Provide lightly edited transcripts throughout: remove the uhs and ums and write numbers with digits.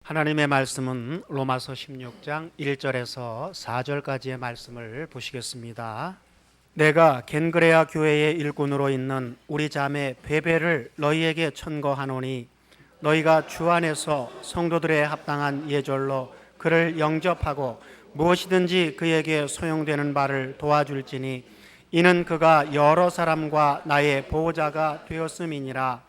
하나님의 말씀은 로마서 16장 1절에서 4절까지의 말씀을 보시겠습니다. 내가 겐그레아 교회의 일꾼으로 있는 우리 자매 베베를 너희에게 천거하노니 너희가 주 안에서 성도들의 합당한 예절로 그를 영접하고 무엇이든지 그에게 소용되는 바를 도와줄지니 이는 그가 여러 사람과 나의 보호자가 되었음이니라.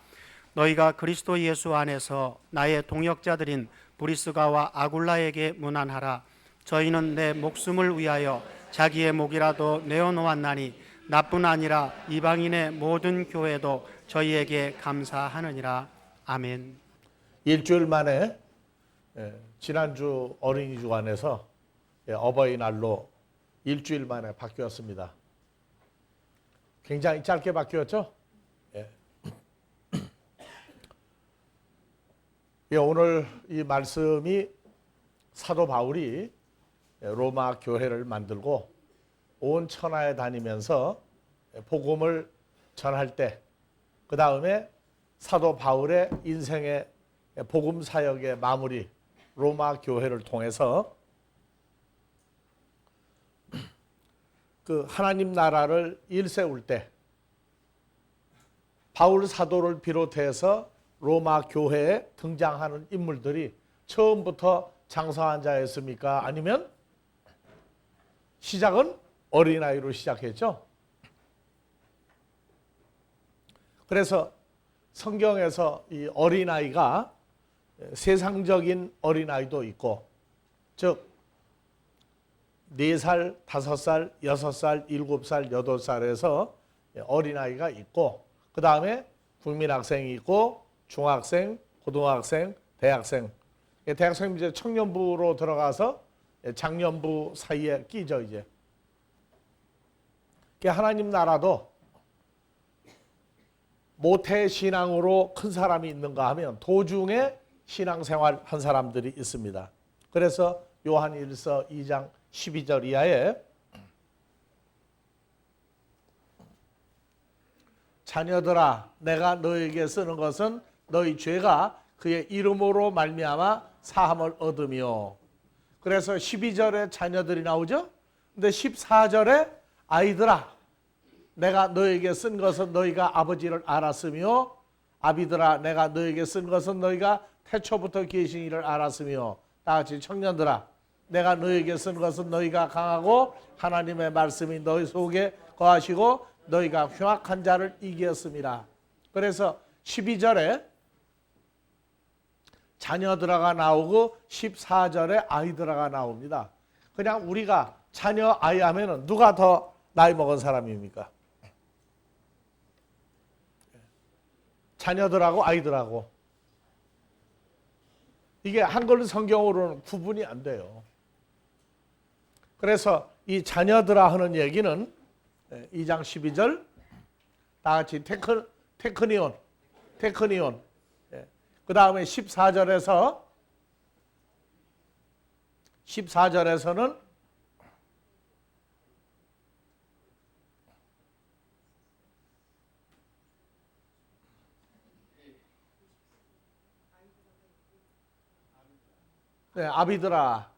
너희가 그리스도 예수 안에서 나의 동역자들인 브리스가와 아굴라에게 문안하라. 저희는 내 목숨을 위하여 자기의 목이라도 내어놓았나니 나뿐 아니라 이방인의 모든 교회도 저희에게 감사하느니라. 아멘. 일주일 만에 지난주 어린이 주간에서 어버이날로 일주일 만에 바뀌었습니다. 굉장히 짧게 바뀌었죠? 오늘 이 말씀이 사도 바울이 로마 교회를 만들고 온 천하에 다니면서 복음을 전할 때, 그 다음에 사도 바울의 인생의 복음 사역의 마무리, 로마 교회를 통해서 그 하나님 나라를 일세울 때 바울 사도를 비롯해서 로마 교회에 등장하는 인물들이 처음부터 장성한 자였습니까? 아니면 시작은 어린아이로 시작했죠? 그래서 성경에서 이 어린아이가 세상적인 어린아이도 있고, 즉 4살, 5살, 6살, 7살, 8살에서 어린아이가 있고, 그 다음에 국민학생이 있고 중학생, 고등학생, 대학생. 대학생 이제 청년부로 들어가서 장년부 사이에 끼죠 이제. 하나님 나라도 모태 신앙으로 큰 사람이 있는가 하면 도중에 신앙생활 한 사람들이 있습니다. 그래서 요한일서 2장 12절 이하에 자녀들아 내가 너에게 쓰는 것은 너희 죄가 그의 이름으로 말미암아 사함을 얻으며. 그래서 12절에 자녀들이 나오죠. 근데 14절에 아이들아 내가 너에게 쓴 것은 너희가 아버지를 알았으며, 아비들아 내가 너에게 쓴 것은 너희가 태초부터 계신 이를 알았으며, 다같이 청년들아 내가 너에게 쓴 것은 너희가 강하고 하나님의 말씀이 너희 속에 거하시고 너희가 흉악한 자를 이겼습니다. 그래서 12절에 자녀들아가 나오고 14절에 아이들아가 나옵니다. 그냥 우리가 자녀 아이 하면은 누가 더 나이 먹은 사람입니까? 자녀들하고 아이들하고. 이게 한글 성경으로는 구분이 안 돼요. 그래서 이 자녀들아 하는 얘기는 2장 12절 다 같이 테크니온. 그 다음에 14절에서는 아비들아,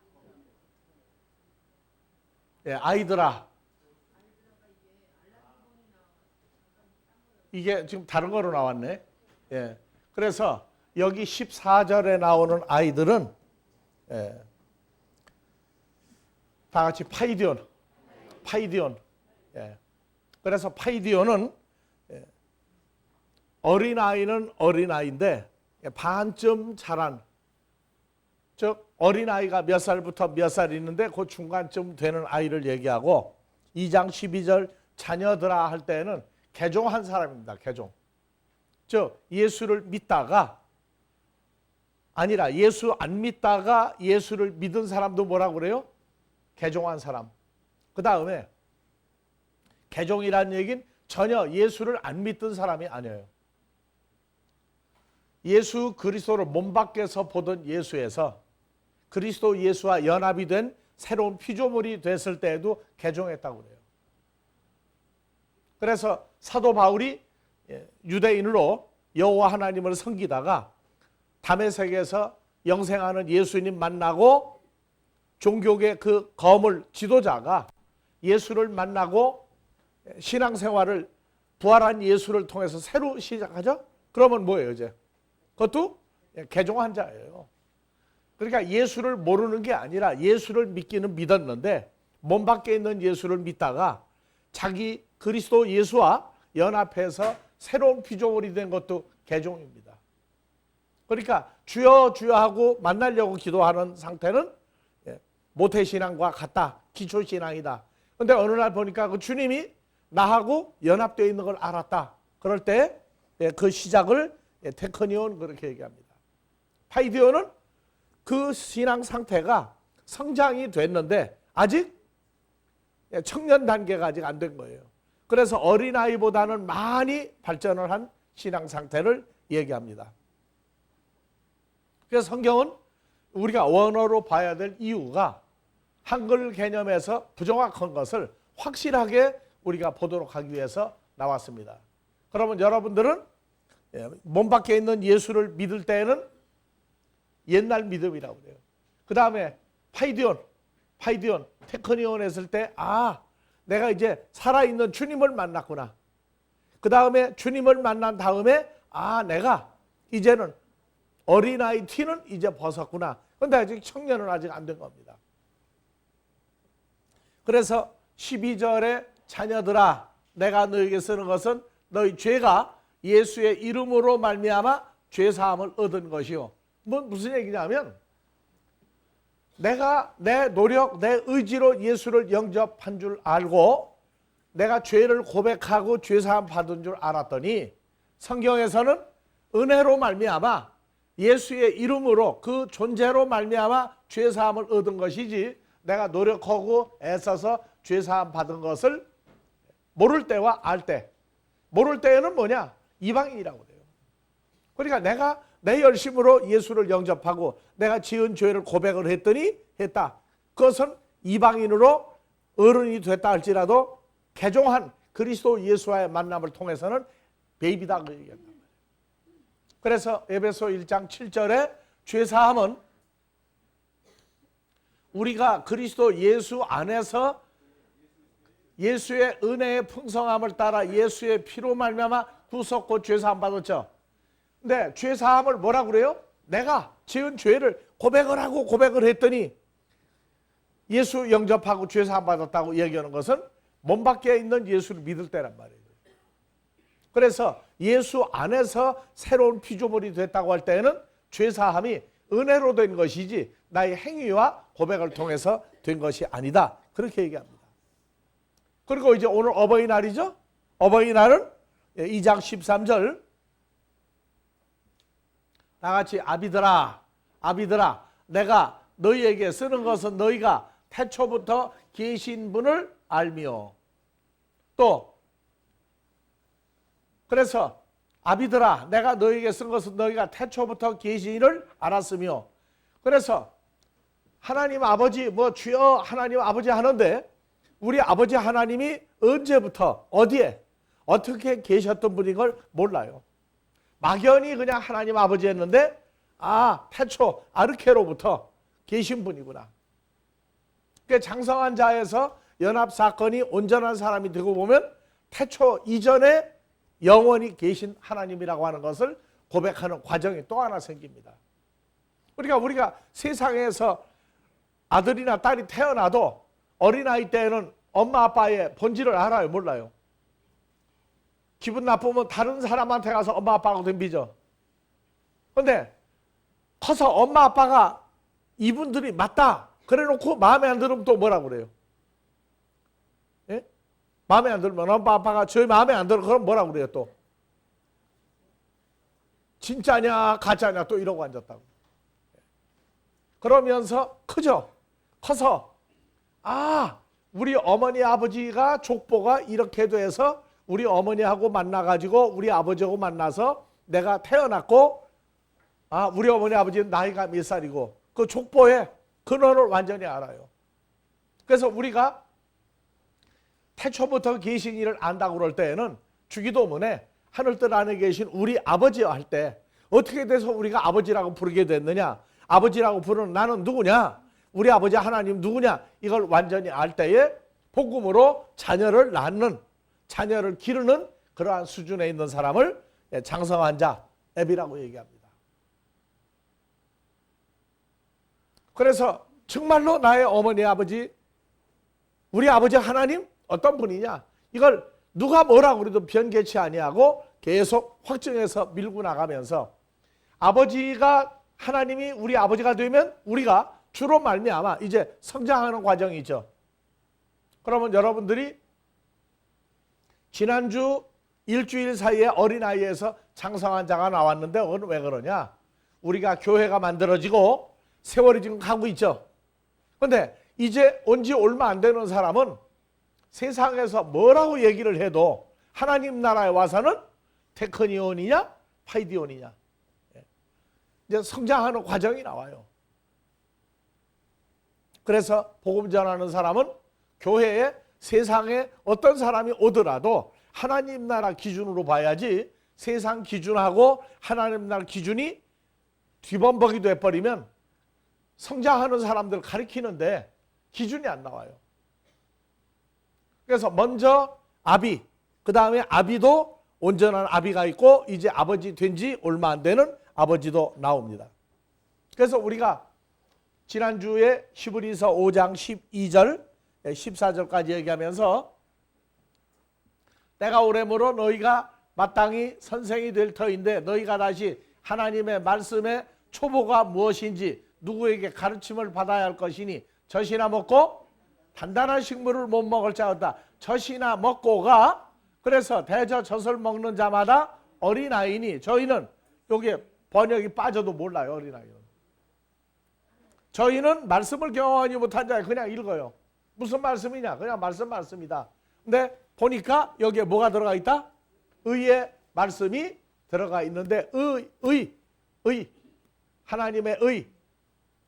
아이들아. 이게 지금 다른 거로 나왔네. 그래서 여기 14절에 나오는 아이들은 다 같이 파이디온. 그래서 파이디온은 어린아이는 어린아이인데 반쯤 자란, 즉 어린아이가 몇 살부터 몇 살 있는데 그 중간쯤 되는 아이를 얘기하고, 2장 12절 자녀들아 할 때는 개종한 사람입니다. 개종. 즉 예수를 믿다가 아니라 예수 안 믿다가 예수를 믿은 사람도 뭐라고 그래요? 개종한 사람. 그 다음에 개종이라는 얘기는 전혀 예수를 안 믿던 사람이 아니에요. 예수 그리스도를 몸 밖에서 보던 예수에서 그리스도 예수와 연합이 된 새로운 피조물이 됐을 때에도 개종했다고 그래요. 그래서 사도 바울이 유대인으로 여호와 하나님을 섬기다가 다메섹에서 영생하는 예수님 만나고 종교계 그 거물 지도자가 예수를 만나고 신앙생활을 부활한 예수를 통해서 새로 시작하죠? 그러면 뭐예요 이제? 그것도 개종한 자예요. 그러니까 예수를 모르는 게 아니라 예수를 믿기는 믿었는데 몸 밖에 있는 예수를 믿다가 자기 그리스도 예수와 연합해서 새로운 피조물이 된 것도 개종입니다. 그러니까 주여 주여 하고 만나려고 기도하는 상태는 모태신앙과 같다. 기초신앙이다. 그런데 어느 날 보니까 그 주님이 나하고 연합되어 있는 걸 알았다. 그럴 때 그 시작을 테크니온 그렇게 얘기합니다. 파이디온은 그 신앙 상태가 성장이 됐는데 아직 청년 단계가 아직 안 된 거예요. 그래서 어린아이보다는 많이 발전을 한 신앙 상태를 얘기합니다. 그래서 성경은 우리가 원어로 봐야 될 이유가 한글 개념에서 부정확한 것을 확실하게 우리가 보도록 하기 위해서 나왔습니다. 그러면 여러분들은 몸 밖에 있는 예수를 믿을 때에는 옛날 믿음이라고 그래요. 그 다음에 파이디온, 테크니온 했을 때 내가 이제 살아있는 주님을 만났구나. 그 다음에 주님을 만난 다음에 내가 이제는 어린아이 티는 이제 벗었구나. 그런데 아직 청년은 아직 안 된 겁니다. 그래서 12절에 자녀들아 내가 너에게 쓰는 것은 너희 죄가 예수의 이름으로 말미암아 죄사함을 얻은 것이요. 무슨 얘기냐면 내가 내 노력, 내 의지로 예수를 영접한 줄 알고 내가 죄를 고백하고 죄사함 받은 줄 알았더니 성경에서는 은혜로 말미암아 예수의 이름으로 그 존재로 말미암아 죄사함을 얻은 것이지 내가 노력하고 애써서 죄사함 받은 것을 모를 때와 알 때, 모를 때에는 뭐냐? 이방인이라고 그래요. 그러니까 내가 내 열심으로 예수를 영접하고 내가 지은 죄를 고백을 했다. 그것은 이방인으로 어른이 됐다 할지라도 개종한 그리스도 예수와의 만남을 통해서는 베이비다 그 얘기한단 말이에요. 그래서 에베소 1장 7절에 죄사함은 우리가 그리스도 예수 안에서 예수의 은혜의 풍성함을 따라 예수의 피로 말미암아 구속고 죄사함 받았죠. 근데 죄사함을 뭐라고 그래요? 내가 지은 죄를 고백을 하고 고백을 했더니 예수 영접하고 죄사함 받았다고 얘기하는 것은 몸 밖에 있는 예수를 믿을 때란 말이에요. 그래서 예수 안에서 새로운 피조물이 됐다고 할 때는 죄사함이 은혜로 된 것이지 나의 행위와 고백을 통해서 된 것이 아니다. 그렇게 얘기합니다. 그리고 이제 오늘 어버이날이죠. 어버이날은 2장 13절 다같이 아비들아 내가 너희에게 쓰는 것은 너희가 태초부터 계신 분을 알미요. 또 그래서 아비들아 내가 너희에게 쓴 것은 너희가 태초부터 계신 이를 알았으며 그래서 하나님 아버지 주여 하나님 아버지 하는데 우리 아버지 하나님이 언제부터 어디에 어떻게 계셨던 분인 걸 몰라요. 막연히 그냥 하나님 아버지 했는데 태초 아르케로부터 계신 분이구나. 그러니까 장성한 자에서 연합사건이 온전한 사람이 되고 보면 태초 이전에 영원히 계신 하나님이라고 하는 것을 고백하는 과정이 또 하나 생깁니다. 그러니까 우리가 세상에서 아들이나 딸이 태어나도 어린아이 때는 엄마 아빠의 본질을 알아요? 몰라요? 기분 나쁘면 다른 사람한테 가서 엄마 아빠하고 덤비죠. 그런데 커서 엄마 아빠가 이분들이 맞다 그래놓고 마음에 안 들으면 또 뭐라고 그래요? 예? 마음에 안 들면 엄마 아빠가 저희 마음에 안 들어 그럼 뭐라고 그래요 또? 진짜냐 가짜냐 또 이러고 앉았다고. 그러면서 크죠. 커서 우리 어머니 아버지가 족보가 이렇게 돼서 우리 어머니하고 만나가지고 우리 아버지하고 만나서 내가 태어났고 우리 어머니 아버지는 나이가 몇 살이고 그 족보의 근원을 완전히 알아요. 그래서 우리가 태초부터 계신 이를 안다고 그럴 때에는 주기도문에 하늘뜰 안에 계신 우리 아버지와 할 때 어떻게 돼서 우리가 아버지라고 부르게 됐느냐. 아버지라고 부르는 나는 누구냐? 우리 아버지 하나님 누구냐? 이걸 완전히 알 때에 복음으로 자녀를 낳는, 자녀를 기르는 그러한 수준에 있는 사람을 장성한 자, 애비라고 얘기합니다. 그래서 정말로 나의 어머니 아버지, 우리 아버지 하나님 어떤 분이냐? 이걸 누가 뭐라고 그래도 변개치 아니하고 계속 확증해서 밀고 나가면서 아버지가 하나님이 우리 아버지가 되면 우리가 주로 말미암아 이제 성장하는 과정이죠. 그러면 여러분들이 지난주 일주일 사이에 어린아이에서 장성한 자가 나왔는데 그건 왜 그러냐? 우리가 교회가 만들어지고 세월이 지금 가고 있죠. 그런데 이제 온 지 얼마 안 되는 사람은 세상에서 뭐라고 얘기를 해도 하나님 나라에 와서는 테크니온이냐 파이디온이냐 이제 성장하는 과정이 나와요. 그래서 복음 전하는 사람은 교회에 세상에 어떤 사람이 오더라도 하나님 나라 기준으로 봐야지 세상 기준하고 하나님 나라 기준이 뒤범벅이 돼버리면 성장하는 사람들 가리키는데 기준이 안 나와요. 그래서 먼저 아비, 그 다음에 아비도 온전한 아비가 있고 이제 아버지 된 지 얼마 안 되는 아버지도 나옵니다. 그래서 우리가 지난주에 히브리서 5장 12절, 14절까지 얘기하면서 때가 오래므로 너희가 마땅히 선생이 될 터인데 너희가 다시 하나님의 말씀의 초보가 무엇인지 누구에게 가르침을 받아야 할 것이니 젖이나 먹고 단단한 식물을 못 먹을 자 없다. 젖이나 먹고가 그래서 대저 젖을 먹는 자마다 어린아이니 저희는 여기에 번역이 빠져도 몰라요. 어린아이는 저희는 말씀을 경험하지 못한 자에 그냥 읽어요. 무슨 말씀이냐? 그냥 말씀이다. 근데 보니까 여기에 뭐가 들어가 있다? 의의 말씀이 들어가 있는데 의 하나님의 의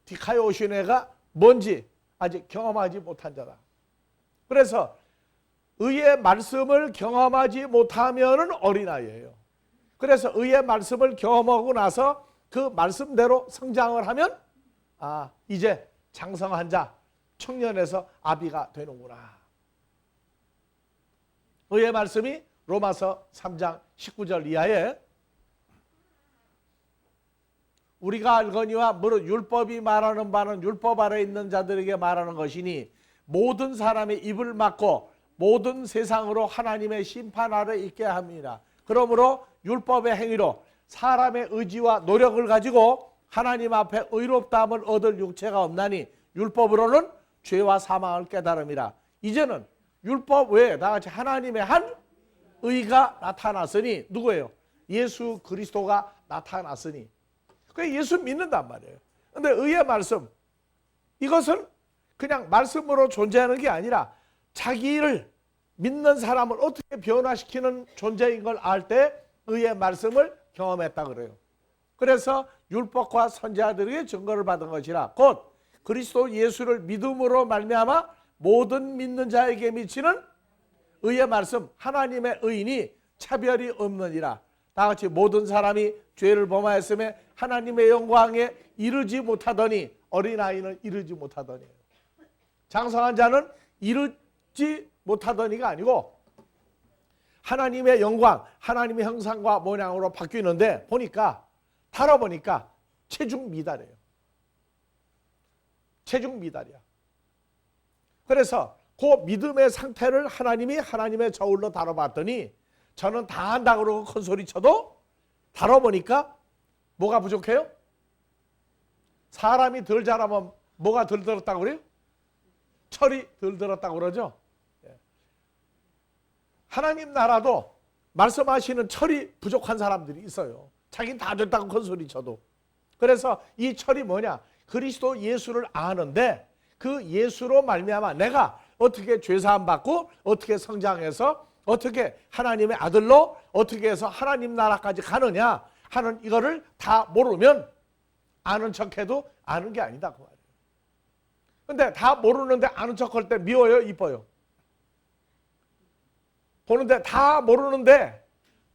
디카이오시네가 뭔지 아직 경험하지 못한 자다. 그래서 의의 말씀을 경험하지 못하면은 어린아이예요. 그래서 의의 말씀을 경험하고 나서 그 말씀대로 성장을 하면 이제 장성한 자, 청년에서 아비가 되는구나. 의의 말씀이 로마서 3장 19절 이하에 우리가 알거니와 무릇 율법이 말하는 바는 율법 아래 있는 자들에게 말하는 것이니 모든 사람의 입을 막고 모든 세상으로 하나님의 심판 아래 있게 합니다. 그러므로 율법의 행위로 사람의 의지와 노력을 가지고 하나님 앞에 의롭다함을 얻을 육체가 없나니 율법으로는 죄와 사망을 깨달음이라. 이제는 율법 외에 다같이 하나님의 한 의가 나타났으니 누구예요? 예수 그리스도가 나타났으니 그 예수 믿는단 말이에요. 그런데 의의 말씀 이것은 그냥 말씀으로 존재하는 게 아니라 자기를 믿는 사람을 어떻게 변화시키는 존재인 걸 알 때 의의 말씀을 경험했다 그래요. 그래서 율법과 선지자들에게 증거를 받은 것이라 곧 그리스도 예수를 믿음으로 말미암아 모든 믿는 자에게 미치는 의의 말씀 하나님의 의인이 차별이 없느니라. 다같이 모든 사람이 죄를 범하였음에 하나님의 영광에 이르지 못하더니 어린아이는 이르지 못하더니 장성한 자는 이르지 못하더니가 아니고 하나님의 영광, 하나님의 형상과 모양으로 바뀌는데 보니까 다뤄보니까 체중 미달이에요. 체중 미달이야. 그래서 그 믿음의 상태를 하나님이 하나님의 저울로 다뤄봤더니 저는 다 한다고 그러고 큰 소리 쳐도 다뤄보니까 뭐가 부족해요? 사람이 덜 자라면 뭐가 덜 들었다고 그래요? 철이 덜 들었다고 그러죠. 하나님 나라도 말씀하시는 철이 부족한 사람들이 있어요. 자기는 다 됐다고 큰 소리 쳐도. 그래서 이 철이 뭐냐? 그리스도 예수를 아는데 그 예수로 말미암아 내가 어떻게 죄사함 받고 어떻게 성장해서 어떻게 하나님의 아들로 어떻게 해서 하나님 나라까지 가느냐 하는 이거를 다 모르면 아는 척해도 아는 게 아니다 그 말이에요. 근데 다 모르는데 아는 척할 때 미워요, 이뻐요? 보는데 다 모르는데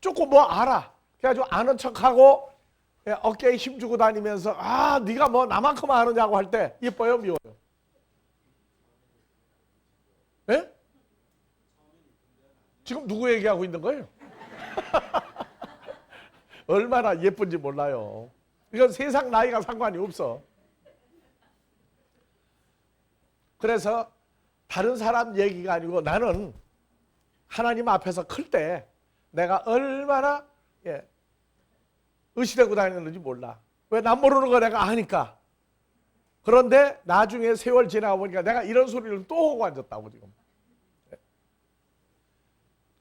조금 뭐 알아. 그래가지고 아는 척하고 어깨에 힘주고 다니면서 아 네가 뭐 나만큼 아느냐고 할 때 예뻐요 미워요? 예? 지금 누구 얘기하고 있는 거예요? 얼마나 예쁜지 몰라요. 이건 세상 나이가 상관이 없어. 그래서 다른 사람 얘기가 아니고 나는 하나님 앞에서 클 때 내가 얼마나 의시되고 다니는지 몰라. 왜 난 모르는 거 내가 아니까. 그런데 나중에 세월 지나고 보니까 내가 이런 소리를 또 하고 앉았다고 지금.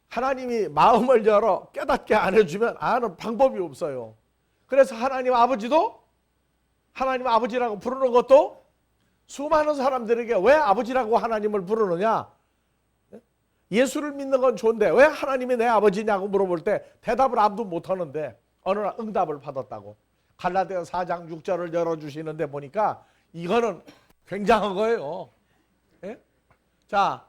하나님이 마음을 열어 깨닫게 안 해주면 아는 방법이 없어요. 그래서 하나님 아버지도 하나님 아버지라고 부르는 것도 수많은 사람들에게 왜 아버지라고 하나님을 부르느냐? 예수를 믿는 건 좋은데 왜 하나님이 내 아버지냐고 물어볼 때 대답을 아무도 못하는데 어느 날 응답을 받았다고. 갈라디아 4장 6절을 열어주시는데 보니까 이거는 굉장한 거예요. 예? 자,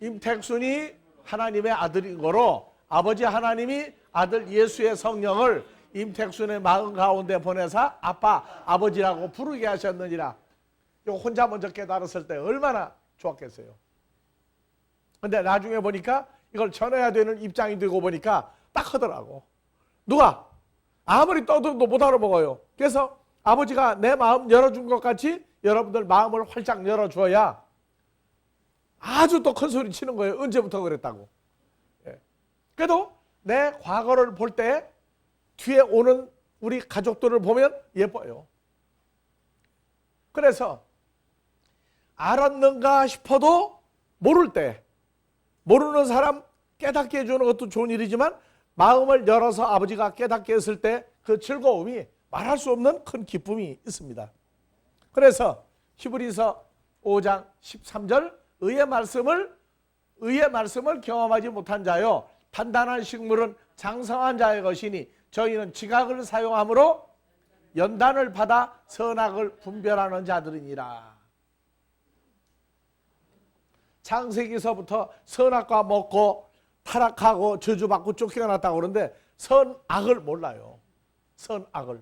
임택순이 하나님의 아들인 거로 아버지 하나님이 아들 예수의 성령을 임택순의 마음 가운데 보내사 아빠, 아버지라고 부르게 하셨느니라. 이거 혼자 먼저 깨달았을 때 얼마나 좋았겠어요. 근데 나중에 보니까 이걸 전해야 되는 입장이 되고 보니까 딱 하더라고. 누가 아무리 떠들어도 못 알아먹어요. 그래서 아버지가 내 마음 열어준 것 같이 여러분들 마음을 활짝 열어줘야 아주 또 큰 소리 치는 거예요. 언제부터 그랬다고. 그래도 내 과거를 볼 때 뒤에 오는 우리 가족들을 보면 예뻐요. 그래서 알았는가 싶어도 모를 때 모르는 사람 깨닫게 해주는 것도 좋은 일이지만 마음을 열어서 아버지가 깨닫게 했을 때 그 즐거움이 말할 수 없는 큰 기쁨이 있습니다. 그래서 히브리서 5장 13절 의의 말씀을 경험하지 못한 자요 단단한 식물은 장성한 자의 것이니 저희는 지각을 사용함으로 연단을 받아 선악을 분별하는 자들이니라. 창세기서부터 선악과 먹고 타락하고 저주받고 쫓겨났다고 그러는데 선악을 몰라요. 선악을.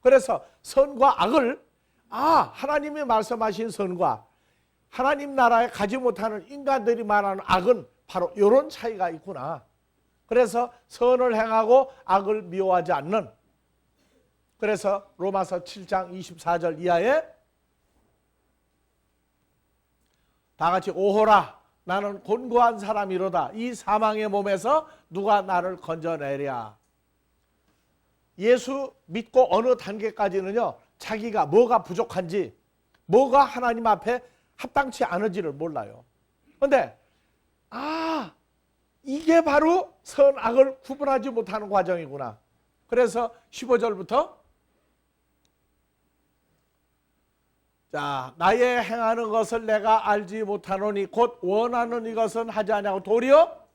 그래서 선과 악을 하나님이 말씀하신 선과 하나님 나라에 가지 못하는 인간들이 말하는 악은 바로 이런 차이가 있구나. 그래서 선을 행하고 악을 미워하지 않는. 그래서 로마서 7장 24절 이하에 다 같이 오호라 나는 곤고한 사람이로다. 이 사망의 몸에서 누가 나를 건져내랴. 예수 믿고 어느 단계까지는요 자기가 뭐가 부족한지 뭐가 하나님 앞에 합당치 않은지를 몰라요. 그런데 이게 바로 선악을 구분하지 못하는 과정이구나. 그래서 15절부터 자 나의 행하는 것을 내가 알지 못하노니 곧 원하는 이것은 하지 아니하고 도리어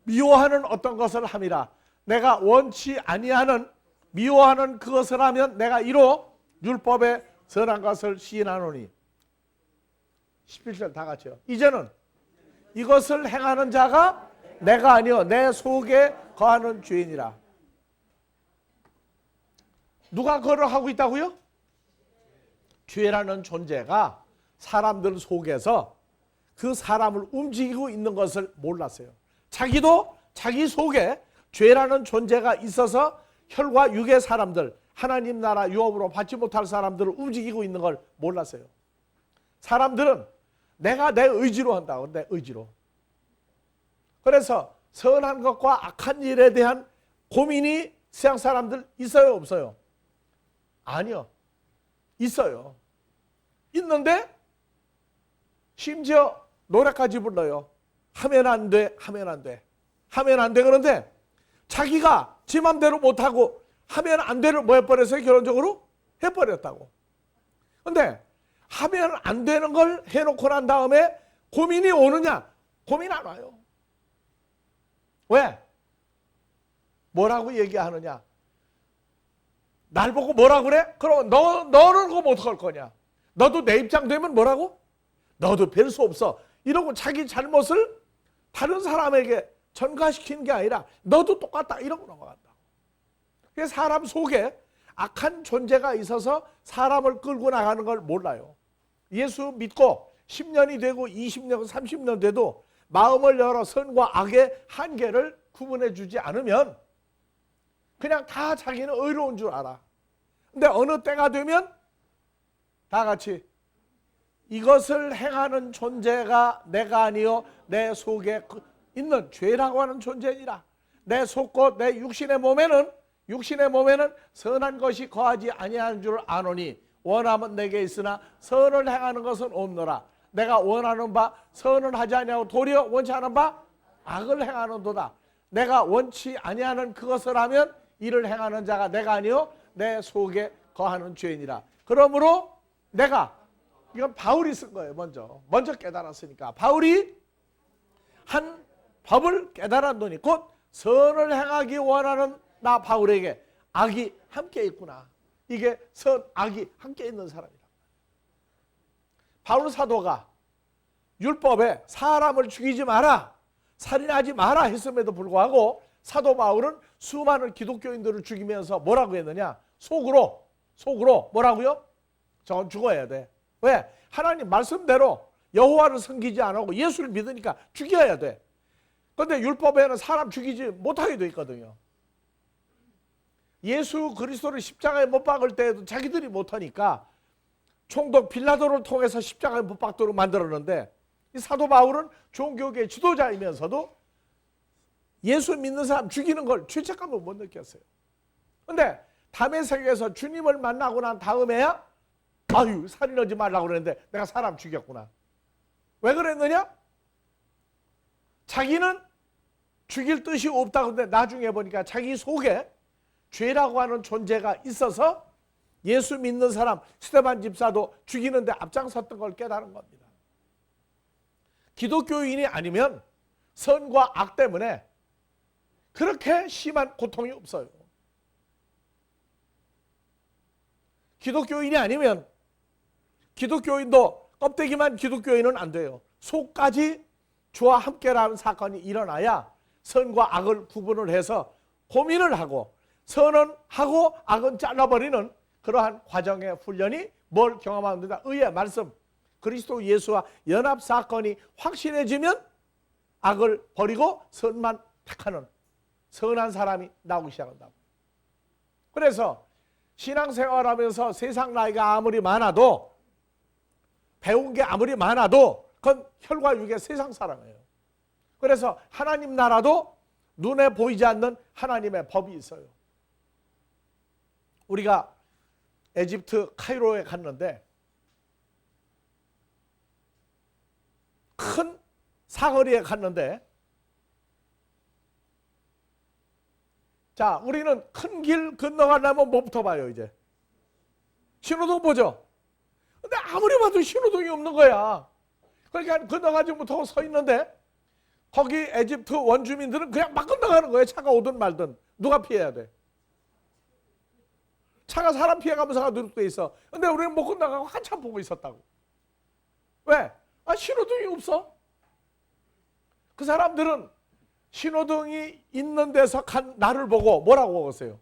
미워하는 어떤 것을 함이라. 내가 원치 아니하는 미워하는 그것을 하면 내가 이로 율법에 선한 것을 시인하노니. 11절 다 같이요. 이제는 이것을 행하는 자가 내가 아니요 내 속에 거하는 죄인이라. 누가 그걸 하고 있다고요? 죄라는 존재가 사람들 속에서 그 사람을 움직이고 있는 것을 몰랐어요. 자기도 자기 속에 죄라는 존재가 있어서 혈과 육의 사람들, 하나님 나라 유업으로 받지 못할 사람들을 움직이고 있는 걸 몰랐어요. 사람들은 내가 내 의지로 한다고, 내 의지로. 그래서 선한 것과 악한 일에 대한 고민이 세상 사람들 있어요, 없어요? 아니요. 있어요. 있는데 심지어 노래까지 불러요. 하면 안 돼, 하면 안 돼. 하면 안 돼. 그런데 자기가 지 맘대로 못하고 하면 안 돼를 뭐 해버렸어요? 결론적으로 해버렸다고. 그런데 하면 안 되는 걸 해놓고 난 다음에 고민이 오느냐? 고민 안 와요. 왜? 뭐라고 얘기하느냐? 날 보고 뭐라 그래? 그럼 너는 그거 어떡할 거냐? 너도 내 입장 되면 뭐라고? 너도 별 수 없어. 이러고 자기 잘못을 다른 사람에게 전가시키는 게 아니라 너도 똑같다 이러고 넘어간다. 그래서 사람 속에 악한 존재가 있어서 사람을 끌고 나가는 걸 몰라요. 예수 믿고 10년이 되고 20년, 30년 돼도 마음을 열어 선과 악의 한계를 구분해 주지 않으면 그냥 다 자기는 의로운 줄 알아. 근데 어느 때가 되면 다 같이 이것을 행하는 존재가 내가 아니요 내 속에 있는 죄라고 하는 존재니라. 내 속고 내 육신의 몸에는 선한 것이 거하지 아니하는 줄 아노니 원함은 내게 있으나 선을 행하는 것은 없노라. 내가 원하는 바 선은 하지 아니하고 도리어 원치 않은 바 악을 행하는도다. 내가 원치 아니하는 그것을 하면 이를 행하는 자가 내가 아니요 내 속에 거하는 죄니라. 그러므로 내가, 이건 바울이 쓴 거예요. 먼저 깨달았으니까 바울이 한 법을 깨달았노니 곧 선을 행하기 원하는 나 바울에게 악이 함께 있구나. 이게 악이 함께 있는 사람이다. 바울 사도가 율법에 사람을 죽이지 마라, 살인하지 마라 했음에도 불구하고 사도 바울은 수많은 기독교인들을 죽이면서 뭐라고 했느냐? 속으로 뭐라고요? 저건 죽어야 돼. 왜? 하나님 말씀대로 여호와를 섬기지 않고 예수를 믿으니까 죽여야 돼. 그런데 율법에는 사람 죽이지 못하게 돼 있거든요. 예수 그리스도를 십자가에 못 박을 때에도 자기들이 못하니까 총독 빌라도를 통해서 십자가에 못 박도록 만들었는데, 이 사도 바울은 종교계 지도자이면서도 예수 믿는 사람 죽이는 걸 죄책감을 못 느꼈어요. 그런데 담에색에서 주님을 만나고 난 다음에야 아유 살인하지 말라고 그랬는데 내가 사람 죽였구나. 왜 그랬느냐? 자기는 죽일 뜻이 없다고 했는데 나중에 보니까 자기 속에 죄라고 하는 존재가 있어서 예수 믿는 사람 스데반 집사도 죽이는데 앞장섰던 걸 깨달은 겁니다. 기독교인이 아니면 선과 악 때문에 그렇게 심한 고통이 없어요. 기독교인이 아니면, 기독교인도 껍데기만 기독교인은 안 돼요. 속까지 주와 함께라는 사건이 일어나야 선과 악을 구분을 해서 고민을 하고 선은 하고 악은 잘라버리는 그러한 과정의 훈련이 뭘 경험합니다. 의의 말씀, 그리스도 예수와 연합 사건이 확실해지면 악을 버리고 선만 택하는 선한 사람이 나오기 시작한다. 그래서 신앙생활하면서 세상 나이가 아무리 많아도, 배운 게 아무리 많아도 그건 혈과 육의 세상 사람이에요. 그래서 하나님 나라도 눈에 보이지 않는 하나님의 법이 있어요. 우리가 에집트 카이로에 갔는데 큰 사거리에 갔는데, 자, 우리는 큰 길 건너가려면 뭐부터 봐요? 이제 신호등 보죠. 근데 아무리 봐도 신호등이 없는 거야. 그러니까 건너가지 못하고 서 있는데 거기 에집트 원주민들은 그냥 막 건너가는 거예요. 차가 오든 말든. 누가 피해야 돼? 차가 사람 피해가면서 누룩돼 있어. 근데 우리는 못 건너가고 한참 보고 있었다고. 왜? 신호등이 없어. 그 사람들은 신호등이 있는 데서 간 나를 보고 뭐라고 먹었어요?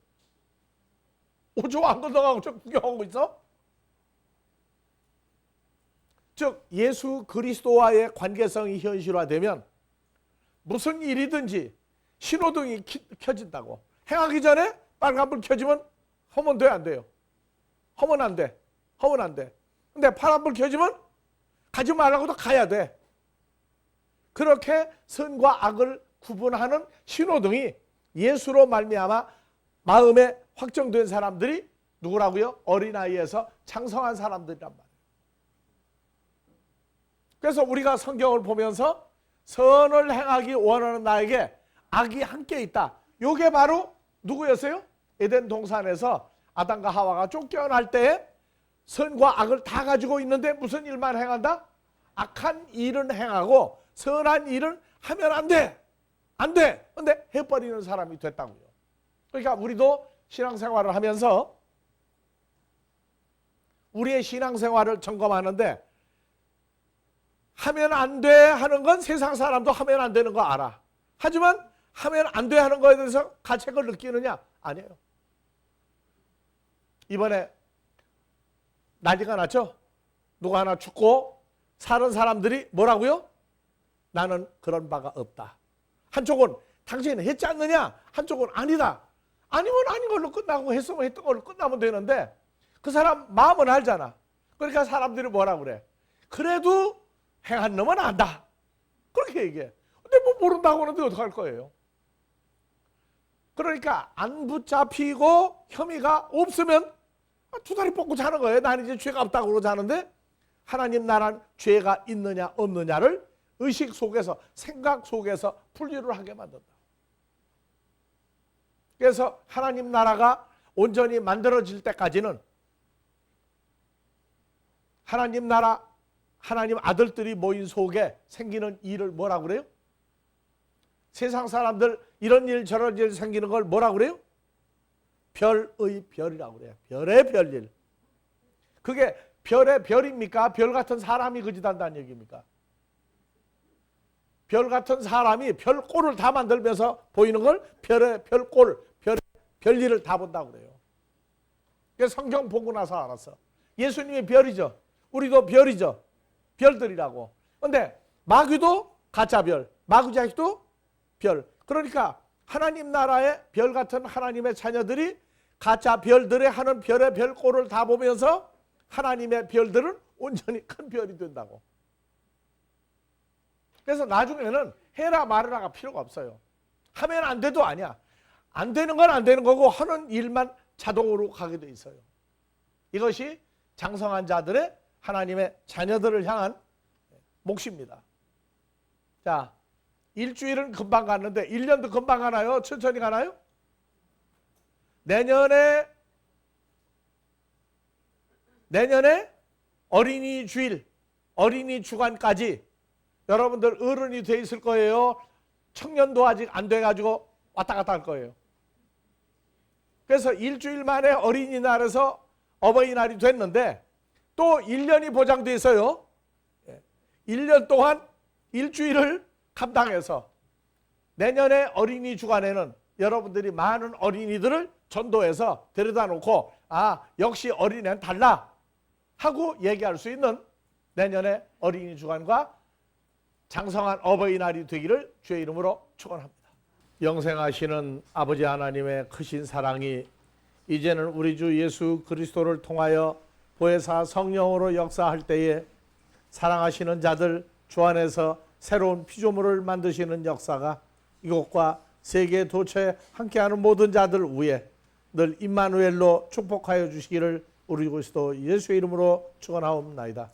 저 안 건너가고 저 구경하고 있어? 즉 예수 그리스도와의 관계성이 현실화되면 무슨 일이든지 신호등이 켜진다고. 행하기 전에 빨간불 켜지면 하면 돼, 안 돼요? 하면 안 돼. 근데 파란불 켜지면 가지 말라고도 가야 돼. 그렇게 선과 악을 구분하는 신호등이 예수로 말미암아 마음에 확정된 사람들이 누구라고요? 어린아이에서 장성한 사람들이란 말이에요. 그래서 우리가 성경을 보면서 선을 행하기 원하는 나에게 악이 함께 있다. 이게 바로 누구였어요? 에덴 동산에서 아담과 하와가 쫓겨날 때에 선과 악을 다 가지고 있는데 무슨 일만 행한다? 악한 일은 행하고 선한 일은 하면 안 돼. 근데 해버리는 사람이 됐다고요. 그러니까 우리도 신앙생활을 하면서 우리의 신앙생활을 점검하는데 하면 안 돼 하는 건 세상 사람도 하면 안 되는 거 알아. 하지만 하면 안 돼 하는 거에 대해서 가책을 느끼느냐? 아니에요. 이번에 난리가 났죠? 누가 하나 죽고 사는 사람들이 뭐라고요? 나는 그런 바가 없다. 한쪽은 당신이 했지 않느냐? 한쪽은 아니다. 아니면 아닌 걸로 끝나고 했으면 했던 걸로 끝나면 되는데 그 사람 마음은 알잖아. 그러니까 사람들이 뭐라 그래? 그래도 행한 놈은 안다. 그렇게 얘기해. 근데 뭐 모른다고 하는데 어떡할 거예요? 그러니까 안 붙잡히고 혐의가 없으면 두 다리 뻗고 자는 거예요. 나는 이제 죄가 없다고 그러고 자는데 하나님 나라는 죄가 있느냐 없느냐를 의식 속에서 생각 속에서 분류를 하게 만든다. 그래서 하나님 나라가 온전히 만들어질 때까지는 하나님 나라 하나님 아들들이 모인 속에 생기는 일을 뭐라고 그래요? 세상 사람들 이런 일 저런 일 생기는 걸 뭐라고 그래요? 별의 별이라고 그래요. 별의 별일. 그게 별의 별입니까? 별 같은 사람이 거짓한다는 얘기입니까? 별 같은 사람이 별꼴을 다 만들면서 보이는 걸 별의 별꼴, 별일을 다 본다고 그래요. 그래서 성경 보고 나서 알았어. 예수님이 별이죠. 우리도 별이죠. 별들이라고. 그런데 마귀도 가짜 별, 마귀 자식도 별. 그러니까 하나님 나라의 별 같은 하나님의 자녀들이 가짜 별들의 하는 별의 별꼴을 다 보면서 하나님의 별들은 온전히 큰 별이 된다고. 그래서 나중에는 해라 말하라가 필요가 없어요. 하면 안 돼도 아니야. 안 되는 건 안 되는 거고 하는 일만 자동으로 가게 돼 있어요. 이것이 장성한 자들의 하나님의 자녀들을 향한 몫입니다. 자, 일주일은 금방 갔는데 1년도 금방 가나요? 천천히 가나요? 내년에 어린이 주일, 어린이 주간까지 여러분들 어른이 돼 있을 거예요. 청년도 아직 안 돼가지고 왔다 갔다 할 거예요. 그래서 일주일 만에 어린이날에서 어버이날이 됐는데 또 1년이 보장돼 있어요. 1년 동안 일주일을 감당해서 내년에 어린이 주간에는 여러분들이 많은 어린이들을 전도해서 데려다 놓고 역시 어린이는 달라 하고 얘기할 수 있는 내년에 어린이 주간과 장성한 어버이날이 되기를 주의 이름으로 축원합니다. 영생하시는 아버지 하나님의 크신 사랑이 이제는 우리 주 예수 그리스도를 통하여 보혜사 성령으로 역사할 때에 사랑하시는 자들 주 안에서 새로운 피조물을 만드시는 역사가 이곳과 세계 도처에 함께하는 모든 자들 위에 늘 임마누엘로 축복하여 주시기를 우리 그리스도 예수의 이름으로 축원하옵나이다.